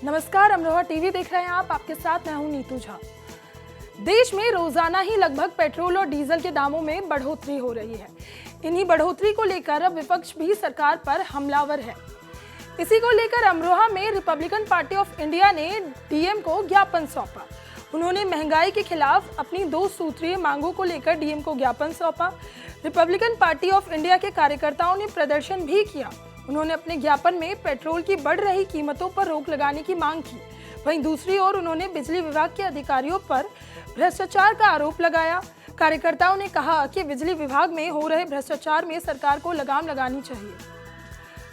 नमस्कार, अमरोहा टीवी देख रहे हैं आप। आपके साथ मैं हूं नीतू झा। देश में रोजाना ही लगभग पेट्रोल और डीजल के दामों में बढ़ोतरी हो रही है। इन्हीं बढ़ोतरी को लेकर अब विपक्ष भी सरकार पर हमलावर है। इसी को लेकर अमरोहा में रिपब्लिकन पार्टी ऑफ इंडिया ने डीएम को ज्ञापन सौंपा। उन्होंने महंगाई के खिलाफ अपनी 2 सूत्रीय मांगों को लेकर डीएम को ज्ञापन सौंपा। रिपब्लिकन पार्टी ऑफ इंडिया के कार्यकर्ताओं ने प्रदर्शन भी किया। उन्होंने अपने ज्ञापन में पेट्रोल की बढ़ रही कीमतों पर रोक लगाने की मांग की। वहीं दूसरी ओर उन्होंने बिजली विभाग के अधिकारियों पर भ्रष्टाचार का आरोप लगाया। कार्यकर्ताओं ने कहा कि बिजली विभाग में हो रहे भ्रष्टाचार में सरकार को लगाम लगानी चाहिए।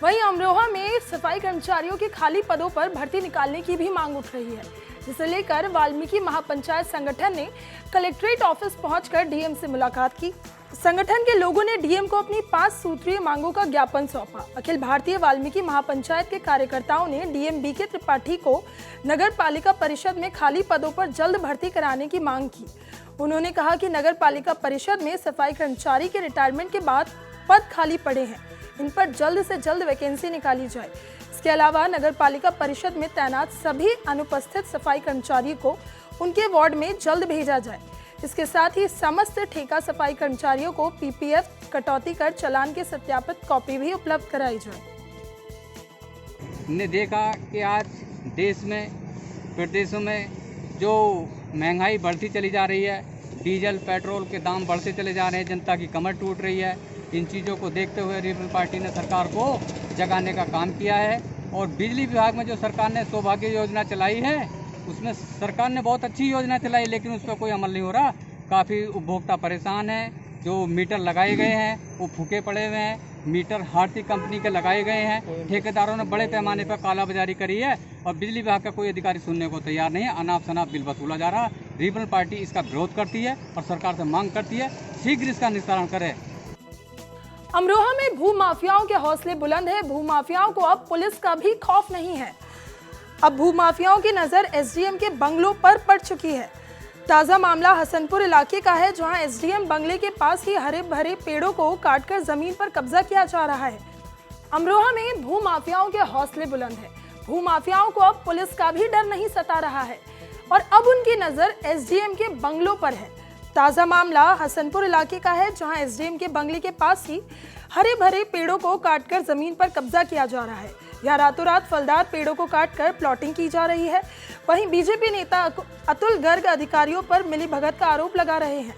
वहीं अमरोहा में सफाई कर्मचारियों के खाली पदों पर भर्ती निकालने की भी मांग उठ रही है, जिसे लेकर वाल्मीकि महापंचायत संगठन ने कलेक्ट्रेट ऑफिस पहुंचकर डीएम से मुलाकात की। संगठन के लोगों ने डीएम को अपनी 5 सूत्रीय मांगों का ज्ञापन सौंपा। अखिल भारतीय वाल्मीकि महापंचायत के कार्यकर्ताओं ने डीएम बीके त्रिपाठी को नगर पालिका परिषद में खाली पदों पर जल्द भर्ती कराने की मांग की। उन्होंने कहा कि नगर पालिका परिषद में सफाई कर्मचारी के रिटायरमेंट के बाद पद खाली पड़े हैं, इन पर जल्द से जल्द वैकेंसी निकाली जाए। इसके अलावा नगर पालिका परिषद में तैनात सभी अनुपस्थित सफाई कर्मचारी को उनके वार्ड में जल्द भेजा जाए। इसके साथ ही समस्त ठेका सफाई कर्मचारियों को पीपीएफ कटौती कर चालान के सत्यापित कॉपी भी उपलब्ध कराई जाए। हमने देखा कि आज देश में, प्रदेशों में जो महंगाई बढ़ती चली जा रही है, डीजल पेट्रोल के दाम बढ़ते चले जा रहे हैं, जनता की कमर टूट रही है। इन चीज़ों को देखते हुए रिपब्लिकन पार्टी ने सरकार को जगाने का काम किया है। और बिजली विभाग में जो सरकार ने सौभाग्य योजना चलाई है, उसमें सरकार ने बहुत अच्छी योजना चलाई, लेकिन उस पर कोई अमल नहीं हो रहा। काफ़ी उपभोक्ता परेशान हैं। जो मीटर लगाए गए हैं वो फूके पड़े हुए हैं। मीटर हार्दिक कंपनी के लगाए गए हैं। ठेकेदारों ने बड़े पैमाने पर कालाबाजारी करी है और बिजली विभाग का कोई अधिकारी सुनने को तैयार नहीं है। अनाप शनाप बिल वसूला जा रहा। रिपब्लिकन पार्टी इसका विरोध करती है और सरकार से मांग करती है शीघ्र इसका निस्तारण करे। अमरोहा में भू माफियाओं के हौसले बुलंद है। भू माफियाओं को अब पुलिस का भी खौफ नहीं है। अब भू माफियाओं की नजर एसडीएम के बंगलों पर पड़ चुकी है। ताजा मामला हसनपुर इलाके का है, जहां एसडीएम बंगले के पास ही हरे भरे पेड़ों को काटकर जमीन पर कब्जा किया जा रहा है। अमरोहा में भू माफियाओं के हौसले बुलंद है। भू माफियाओं को अब पुलिस का भी डर नहीं सता रहा है और अब उनकी नजर एसडीएम के बंगलों पर है। ताजा मामला हसनपुर इलाके का है, जहां एसडीएम के बंगले के पास ही हरे भरे पेड़ों को काटकर जमीन पर कब्जा किया जा रहा है। यहाँ रातों रात फलदार पेड़ों को काटकर प्लॉटिंग की जा रही है। वहीं बीजेपी नेता अतुल गर्ग अधिकारियों पर मिलीभगत का आरोप लगा रहे हैं।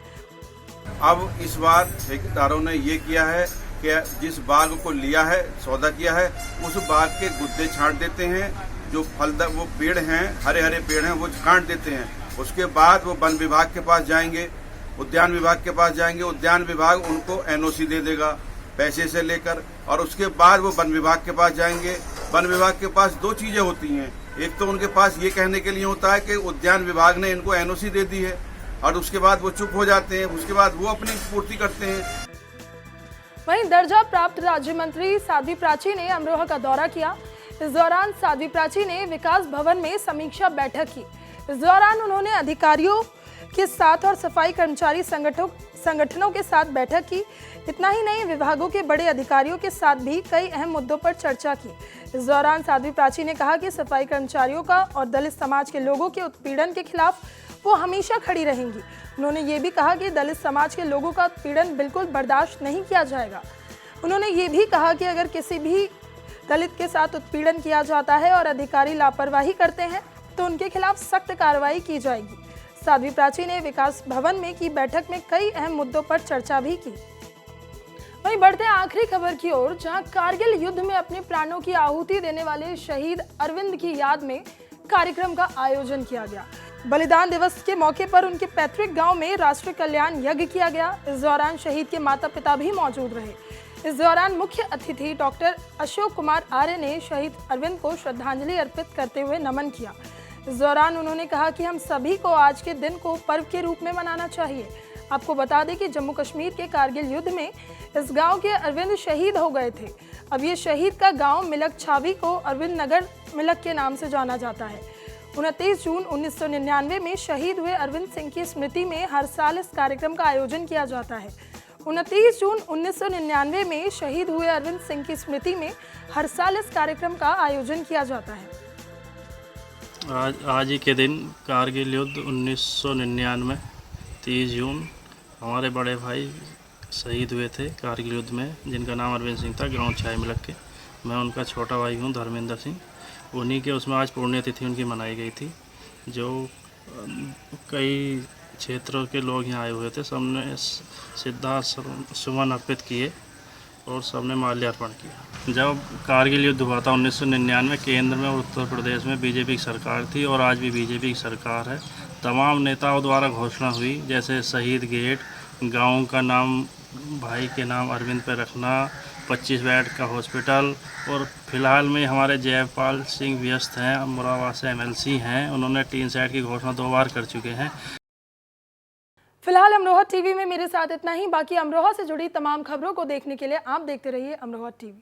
अब इस बार ठेकेदारों ने ये किया है कि जिस बाग को लिया है, सौदा किया है, उस बाग के गुद्दे छांट देते हैं। जो फलदार वो पेड़ हैं, हरे हरे पेड़ हैं, वो काट देते हैं। उसके बाद वो वन विभाग के पास जाएंगे, उद्यान विभाग के पास जाएंगे। उद्यान विभाग उनको एनओसी दे देगा पैसे से लेकर, और उसके बाद वो वन विभाग के पास जाएंगे। वन विभाग के पास 2 चीजें होती हैं। एक तो उनके पास ये कहने के लिए होता है कि उद्यान विभाग ने इनको एनओसी दे दी है, और उसके बाद वो चुप हो जाते हैं। उसके बाद वो अपनी पूर्ति करते हैं। वहीं दर्जा प्राप्त राज्य मंत्री साध्वी प्राची ने अमरोहा का दौरा किया। इस दौरान साध्वी प्राची ने विकास भवन में समीक्षा बैठक की। इस दौरान उन्होंने अधिकारियों के साथ और सफाई कर्मचारी संगठनों के साथ बैठक की। इतना ही नहीं, विभागों के बड़े अधिकारियों के साथ भी कई अहम मुद्दों पर चर्चा की। इस दौरान साध्वी प्राची ने कहा कि सफाई कर्मचारियों का और दलित समाज के लोगों के उत्पीड़न के खिलाफ वो हमेशा खड़ी रहेंगी। उन्होंने ये भी कहा कि दलित समाज के लोगों का उत्पीड़न बिल्कुल बर्दाश्त नहीं किया जाएगा। उन्होंने ये भी कहा कि अगर किसी भी दलित के साथ उत्पीड़न किया जाता है और अधिकारी लापरवाही करते हैं तो उनके खिलाफ सख्त कार्रवाई की जाएगी। साध्वी प्राची ने विकास भवन में की बैठक में कई अहम मुद्दों पर चर्चा भी की। वहीं बढ़ते हैं आखिरी खबर की ओर, जहां कारगिल युद्ध में अपने प्राणों की आहुति देने वाले शहीद अरविंद की याद में कार्यक्रम का आयोजन किया गया। बलिदान दिवस के मौके पर उनके पैतृक गांव में राष्ट्रीय कल्याण यज्ञ किया गया। इस दौरान शहीद के माता पिता भी मौजूद रहे। इस दौरान मुख्य अतिथि डॉक्टर अशोक कुमार आर्य ने शहीद अरविंद को श्रद्धांजलि अर्पित करते हुए नमन किया। इस दौरान उन्होंने कहा कि हम सभी को आज के दिन को पर्व के रूप में मनाना चाहिए। आपको बता दें कि जम्मू कश्मीर के कारगिल युद्ध में इस गांव के अरविंद शहीद हो गए थे। अब ये शहीद का गांव मिलक छावी को अरविंद नगर मिलक के नाम से जाना जाता है। 29 जून 1999 में शहीद हुए अरविंद सिंह की स्मृति में हर साल इस कार्यक्रम का आयोजन किया जाता है। 29 जून 1999 में शहीद हुए अरविंद सिंह की स्मृति में हर साल इस कार्यक्रम का आयोजन किया जाता है। आज ही के दिन कारगिल युद्ध 1999 30 जून हमारे बड़े भाई शहीद हुए थे कारगिल युद्ध में, जिनका नाम अरविंद सिंह था, गांव छाई मिलक के। मैं उनका छोटा भाई हूं, धर्मेंद्र सिंह। उन्हीं के उसमें आज पुण्यतिथि उनकी मनाई गई थी। जो कई क्षेत्रों के लोग यहाँ आए हुए थे, सबने सिद्धार्थ सुमन अर्पित किए और सबने माल्यार्पण किया। जब कारगिल युद्ध हुआ था 1999, केंद्र में और उत्तर प्रदेश में बीजेपी की सरकार थी और आज भी बीजेपी की सरकार है। तमाम नेताओं द्वारा घोषणा हुई, जैसे शहीद गेट, गांव का नाम भाई के नाम अरविंद पे रखना, 25 बेड का हॉस्पिटल, और फिलहाल में हमारे जयपाल सिंह व्यस्त हैं, मुरादाबाद से MLC हैं। उन्होंने टीन सेट की घोषणा 2 बार कर चुके हैं। फिलहाल अमरोहा टीवी में मेरे साथ इतना ही। बाकी अमरोहा से जुड़ी तमाम खबरों को देखने के लिए आप देखते रहिए अमरोहा टीवी।